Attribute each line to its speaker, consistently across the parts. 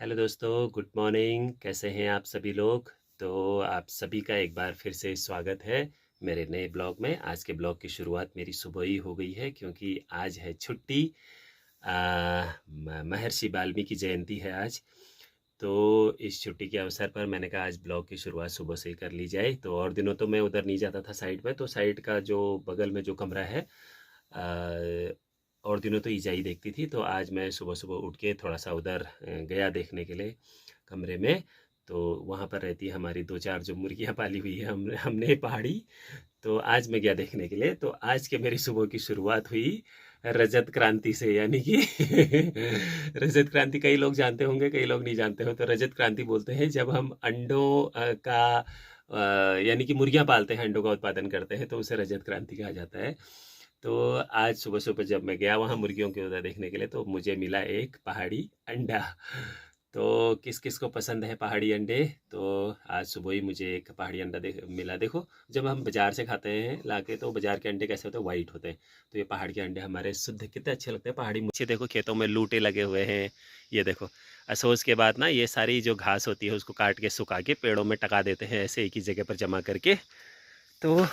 Speaker 1: Hello दोस्तों, good morning. कैसे हैं आप सभी लोग? तो आप सभी का एक बार फिर से स्वागत है मेरे नए ब्लॉग में। आज के ब्लॉग की शुरुआत मेरी सुबह ही हो गई है क्योंकि आज है छुट्टी। महर्षि वाल्मीकि जयंती है आज। तो इस छुट्टी के अवसर पर मैंने कहा आज ब्लॉग की शुरुआत सुबह से ही कर ली जाए। तो और दिनों तो मैं उधर नहीं जाता था साइड में, तो साइड का जो बगल में जो कमरा है और दिनों तो ईजा ही देखती थी। तो आज मैं सुबह सुबह उठ के थोड़ा सा उधर गया देखने के लिए कमरे में। तो वहाँ पर रहती है हमारी दो चार जो मुर्गियाँ पाली हुई है हमने पहाड़ी। तो आज मैं गया देखने के लिए। तो आज के मेरी सुबह की शुरुआत हुई रजत क्रांति से, यानी कि रजत क्रांति कई लोग जानते होंगे, कई लोग नहीं जानते हो। तो रजत क्रांति बोलते हैं जब हम अंडों का यानी कि मुर्गियाँ पालते हैं, अंडों का उत्पादन करते हैं, तो उसे रजत क्रांति कहा जाता है। तो आज सुबह-सुबह जब मैं गया वहाँ मुर्गियों के उधर देखने के लिए, तो मुझे मिला एक पहाड़ी अंडा। तो किस-किस को पसंद है पहाड़ी अंडे? तो आज सुबह ही मुझे एक पहाड़ी अंडा मिला। देखो, जब हम बाज़ार से खाते हैं लाके, तो बाज़ार के अंडे कैसे होते हैं? वाइट होते हैं। तो ये पहाड़ के अंडे हमारे शुद्ध कितने अच्छे लगते हैं। पहाड़ी मुझे देखो खेतों में लूटे लगे हुए हैं। ये देखो, असोस के बाद ना ये सारी जो घास होती है उसको काट के सुखा के पेड़ों में टका देते हैं, ऐसे एक ही जगह पर जमा करके। तो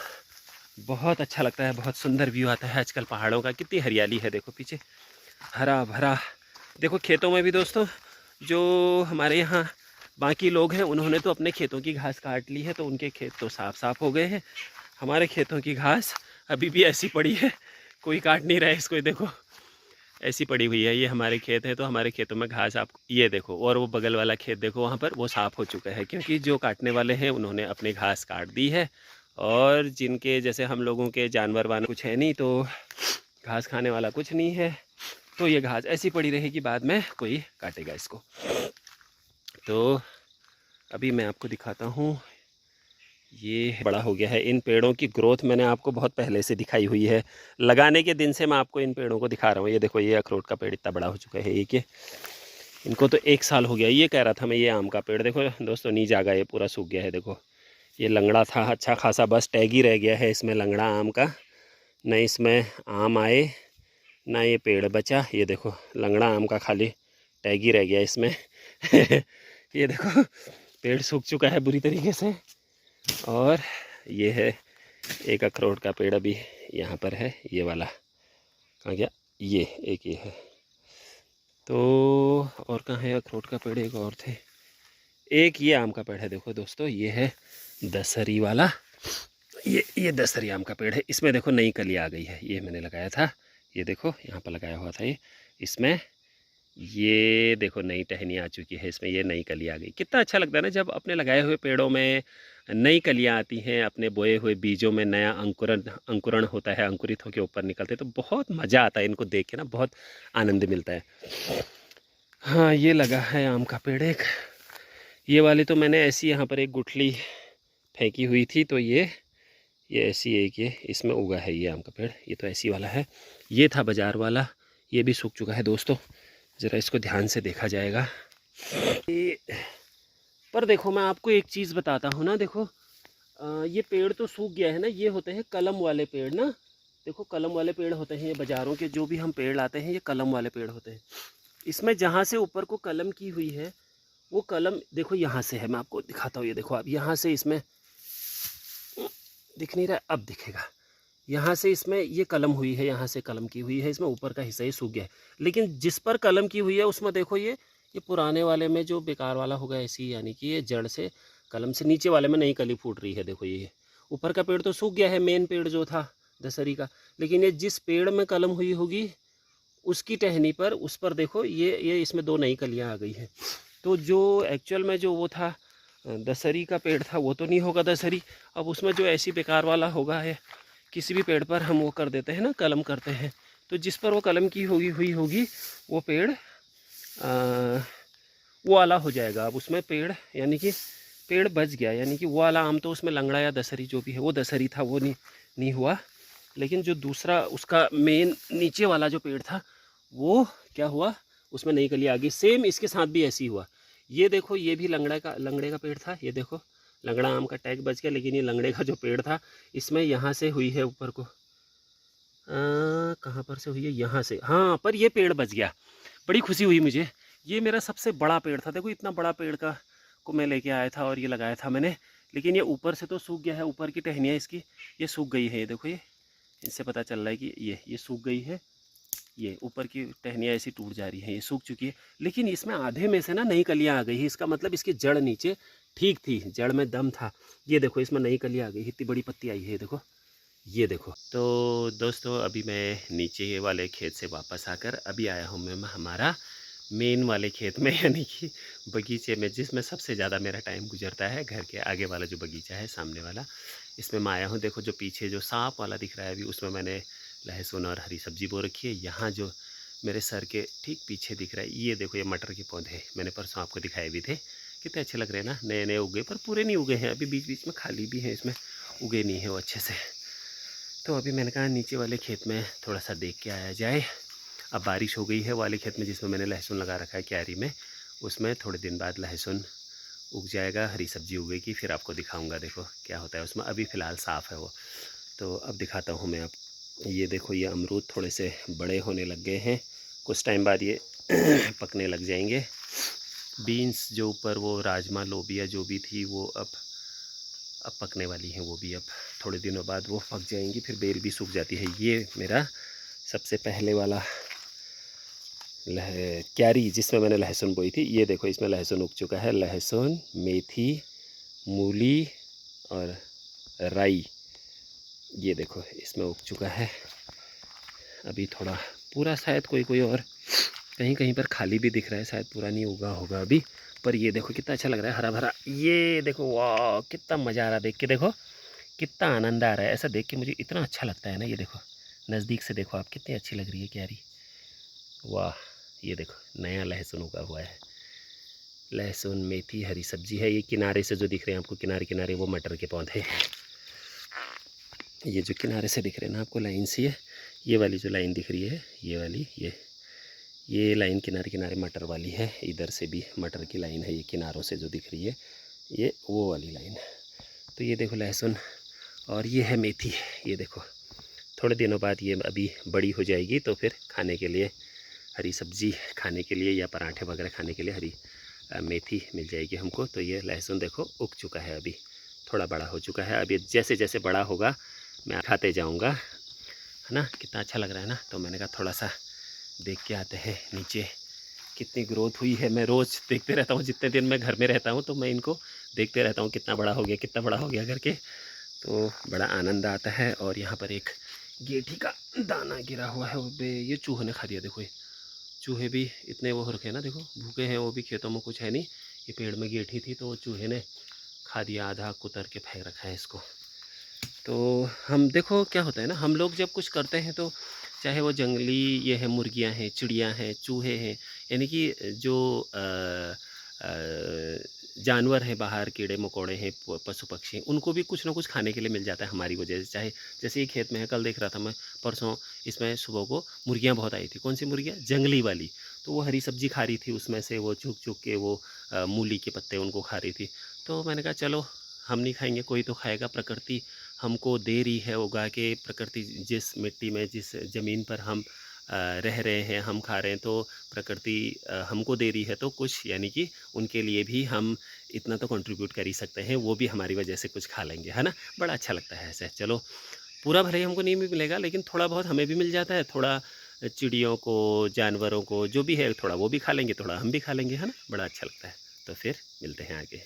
Speaker 1: बहुत अच्छा लगता है, बहुत सुंदर व्यू आता है आजकल पहाड़ों का। कितनी हरियाली है देखो पीछे, हरा भरा। देखो खेतों में भी दोस्तों, जो हमारे यहाँ बाकी लोग हैं उन्होंने तो अपने खेतों की घास काट ली है, तो उनके खेत तो साफ साफ हो गए हैं। हमारे खेतों की घास अभी भी ऐसी पड़ी है, कोई काट नहीं रहा है इसको। देखो ऐसी पड़ी हुई है। ये हमारे खेत है, तो हमारे खेतों में घास आप ये देखो। और वो बगल वाला खेत देखो, वहाँ पर वो साफ़ हो चुका है, क्योंकि जो काटने वाले हैं उन्होंने अपनी घास काट दी है। और जिनके जैसे हम लोगों के जानवर वान कुछ है नहीं, तो घास खाने वाला कुछ नहीं है, तो ये घास ऐसी पड़ी रहेगी, बाद में कोई काटेगा इसको। तो अभी मैं आपको दिखाता हूँ, ये बड़ा हो गया है। इन पेड़ों की ग्रोथ मैंने आपको बहुत पहले से दिखाई हुई है। लगाने के दिन से मैं आपको इन पेड़ों को दिखा रहा हूँ। ये देखो, ये अखरोट का पेड़ इतना बड़ा हो चुका है। ये इनको तो 1 साल हो गया। ये कह रहा था मैं, ये आम का पेड़ देखो दोस्तों, नहीं जागा, ये पूरा सूख गया है। देखो ये लंगड़ा था अच्छा खासा, बस टैग ही रह गया है इसमें लंगड़ा आम का। न इसमें आम आए ना ये पेड़ बचा। ये देखो लंगड़ा आम का खाली टैग ही रह गया इसमें। ये देखो पेड़ सूख चुका है बुरी तरीके से। और ये है एक अखरोट का पेड़, अभी यहाँ पर है। ये वाला कहाँ गया? ये एक ये है। तो और कहाँ है अखरोट का पेड़? एक और थे। एक ये आम का पेड़ है। देखो दोस्तों, ये है दशहरी वाला। ये दशहरी आम का पेड़ है। इसमें देखो नई कली आ गई है। ये मैंने लगाया था, ये देखो यहाँ पर लगाया हुआ था ये। इसमें ये देखो नई टहनी आ चुकी है इसमें, ये नई कली आ गई। कितना अच्छा लगता है ना जब अपने लगाए हुए पेड़ों में नई कलियाँ आती हैं, अपने बोए हुए बीजों में नया अंकुरण होता है, अंकुरित होकर ऊपर निकलते हैं, तो बहुत मज़ा आता है इनको देख के ना, बहुत आनंद मिलता है। हाँ, ये लगा है आम का पेड़ एक। ये वाली तो मैंने ऐसी यहाँ पर एक गुठली फेंकी हुई थी, तो ये ऐसी एक ये इसमें उगा है ये आम का पेड़। ये तो ऐसी वाला है। ये था बाज़ार वाला, ये भी सूख चुका है दोस्तों। ज़रा इसको ध्यान से देखा जाएगा। पर देखो मैं आपको एक चीज़ बताता हूँ ना, देखो ये पेड़ तो सूख गया है ना, ये होते हैं कलम वाले पेड़ ना। देखो कलम वाले पेड़ होते हैं ये, बाज़ारों के जो भी हम पेड़ लाते हैं ये कलम वाले पेड़ होते हैं। इसमें जहाँ से ऊपर को कलम की हुई है, वो कलम देखो यहाँ से है। मैं आपको दिखाता हूँ, ये देखो आप, यहाँ से इसमें दिख नहीं रहा, अब दिखेगा। यहाँ से इसमें ये कलम हुई है, यहाँ से कलम की हुई है, इसमें ऊपर का हिस्सा ही सूख गया है। लेकिन जिस पर कलम की हुई है उसमें देखो ये पुराने वाले में जो बेकार वाला होगा ऐसी, यानी कि ये जड़ से कलम से नीचे वाले में नई कली फूट रही है। देखो ये ऊपर का पेड़ तो सूख गया है, मेन पेड़ जो था दशहरी का। लेकिन ये जिस पेड़ में कलम हुई होगी उसकी टहनी पर, उस पर देखो ये इसमें 2 नई कलियाँ आ गई हैं। तो जो एक्चुअल में जो वो था दशहरी का पेड़ था, वो तो नहीं होगा दशहरी। अब उसमें जो ऐसी बेकार वाला होगा है, किसी भी पेड़ पर हम वो कर देते हैं ना, कलम करते हैं, तो जिस पर वो कलम की हुई होगी वो पेड़ वो वाला हो जाएगा। अब उसमें पेड़, यानी कि पेड़ बच गया, यानी कि वो वाला आम तो उसमें लंगड़ा या दशहरी जो भी है वो दशहरी था, वो नहीं हुआ। लेकिन जो दूसरा उसका मेन नीचे वाला जो पेड़ था वो क्या हुआ, उसमें नई कली आ गई। सेम इसके साथ भी ऐसी हुआ। ये देखो ये भी लंगड़े का पेड़ था। ये देखो लंगड़ा आम का टैग बच गया, लेकिन ये लंगड़े का जो पेड़ था इसमें यहाँ से हुई है ऊपर को, कहाँ पर से हुई है, यहाँ से। हाँ, पर ये पेड़ बच गया, बड़ी खुशी हुई मुझे। ये मेरा सबसे बड़ा पेड़ था, देखो इतना बड़ा पेड़ का को मैं लेके आया था और ये लगाया था मैंने, लेकिन ये ऊपर से तो सूख गया है, ऊपर की टहनियाँ इसकी ये सूख गई है, ये देखो ये इससे पता चल रहा है कि ये सूख गई है, ये ऊपर की टहनियाँ ऐसी टूट जा रही हैं, ये सूख चुकी है। लेकिन इसमें आधे में से ना नई कलियाँ आ गई है, इसका मतलब इसकी जड़ नीचे ठीक थी, जड़ में दम था। ये देखो इसमें नई कलियाँ आ गई, इतनी बड़ी पत्ती आई है, देखो ये देखो। तो दोस्तों अभी मैं नीचे वाले खेत से वापस आकर अभी आया हूँ मैं हमारा मेन वाले खेत में, यानी कि बगीचे में, जिसमें सबसे ज़्यादा मेरा टाइम गुजरता है। घर के आगे वाला जो बगीचा है सामने वाला, इसमें मैं आया हूँ। देखो जो पीछे जो सांप वाला दिख रहा है अभी, उसमें मैंने लहसुन और हरी सब्जी बो रखी है। यहाँ जो मेरे सर के ठीक पीछे दिख रहा है, ये देखो ये मटर के पौधे मैंने परसों आपको दिखाए भी थे, कितने अच्छे लग रहे हैं ना, नए नए उगे, पर पूरे नहीं उगे हैं अभी, बीच बीच में खाली भी हैं, इसमें उगे नहीं है वो अच्छे से। तो अभी मैंने कहा नीचे वाले खेत में थोड़ा सा देख के आया जाए। अब बारिश हो गई है, वाले खेत में जिसमें मैंने लहसुन लगा रखा है क्यारी में, उसमें थोड़े दिन बाद लहसुन उग जाएगा, हरी सब्जी उगेगी, फिर आपको दिखाऊंगा देखो क्या होता है उसमें। अभी फ़िलहाल साफ़ है वो, तो अब दिखाता हूँ मैं आप। ये देखो ये अमरूद थोड़े से बड़े होने लग गए हैं, कुछ टाइम बाद ये पकने लग जाएंगे। बीन्स जो ऊपर वो राजमा लोबिया जो भी थी वो अब पकने वाली हैं, वो भी अब थोड़े दिनों बाद वो पक जाएंगी, फिर बेल भी सूख जाती है। ये मेरा सबसे पहले वाला क्यारी जिसमें मैंने लहसुन बोई थी, ये देखो इसमें लहसुन उग चुका है, लहसुन, मेथी, मूली और राई, ये देखो इसमें उग चुका है। अभी थोड़ा पूरा शायद कोई कोई और कहीं कहीं पर खाली भी दिख रहा है, शायद पूरा नहीं उगा होगा अभी, पर ये देखो कितना अच्छा लग रहा है हरा भरा। ये देखो वाह कितना मज़ा आ रहा है देख के, देखो कितना आनंद आ रहा है, ऐसा देख के मुझे इतना अच्छा लगता है ना। ये देखो नज़दीक से देखो आप, कितनी अच्छी लग रही है क्यारी, वाह। ये देखो नया लहसुन उगा हुआ है, लहसुन, मेथी, हरी सब्जी है। ये किनारे से जो दिख रहे हैं आपको, किनारे किनारे वो मटर के पौधे हैं। ये जो किनारे से दिख रहे हैं ना आपको लाइन सी है, ये वाली जो लाइन दिख रही है, ये वाली, ये लाइन किनारे किनारे मटर वाली है। इधर से भी मटर की लाइन है, ये किनारों से जो दिख रही है ये वो वाली लाइन। तो ये देखो लहसुन और ये है मेथी, ये देखो थोड़े दिनों बाद ये अभी बड़ी हो जाएगी, तो फिर खाने के लिए हरी सब्जी खाने के लिए या पराठे वगैरह खाने के लिए हरी मेथी मिल जाएगी हमको। तो ये लहसुन देखो उग चुका है, अभी थोड़ा बड़ा हो चुका है। अभी जैसे जैसे बड़ा होगा मैं खाते जाऊंगा, है ना। कितना अच्छा लग रहा है ना। तो मैंने कहा थोड़ा सा देख के आते हैं नीचे कितनी ग्रोथ हुई है। मैं रोज़ देखते रहता हूँ, जितने दिन मैं घर में रहता हूँ तो मैं इनको देखते रहता हूँ, कितना बड़ा हो गया कितना बड़ा हो गया करके, तो बड़ा आनंद आता है। और यहाँ पर एक गेठी का दाना गिरा हुआ है, वो ये चूहे ने खा दिया। देखो ये चूहे भी इतने वो हो रखे हैं ना, देखो भूखे हैं वो भी, खेतों में कुछ है नहीं, ये पेड़ में गेठी थी तो चूहे ने खा दिया, आधा कुतर के फेंक रखा है इसको। तो हम देखो क्या होता है ना, हम लोग जब कुछ करते हैं तो चाहे वो जंगली ये है, मुर्गियां हैं, चिड़ियां हैं, चूहे हैं, यानी कि जो जानवर हैं बाहर, कीड़े मकोड़े हैं, पशु पक्षी हैं, उनको भी कुछ ना कुछ खाने के लिए मिल जाता है हमारी वजह से। चाहे जैसे ये खेत में है, कल देख रहा था मैं, परसों इसमें सुबह को मुर्गियां बहुत आई थी। कौन सी मुर्गियां? जंगली वाली। तो वो हरी सब्जी खा रही थी, उसमें से वो चुग चुग के वो मूली के पत्ते उनको खा रही थी। तो मैंने कहा चलो हम नहीं खाएंगे, कोई तो खाएगा, प्रकृति हमको दे रही है उगा के। प्रकृति जिस मिट्टी में, जिस ज़मीन पर हम रह रहे हैं, हम खा रहे हैं, तो प्रकृति हमको दे रही है, तो कुछ यानी कि उनके लिए भी हम इतना तो कंट्रीब्यूट कर ही सकते हैं, वो भी हमारी वजह से कुछ खा लेंगे, है ना। बड़ा अच्छा लगता है ऐसे। चलो पूरा भले ही हमको नहीं भी मिलेगा, लेकिन थोड़ा बहुत हमें भी मिल जाता है, थोड़ा चिड़ियों को, जानवरों को, जो भी है थोड़ा वो भी खा लेंगे, थोड़ा हम भी खा लेंगे, है ना। बड़ा अच्छा लगता है। तो फिर मिलते हैं आगे।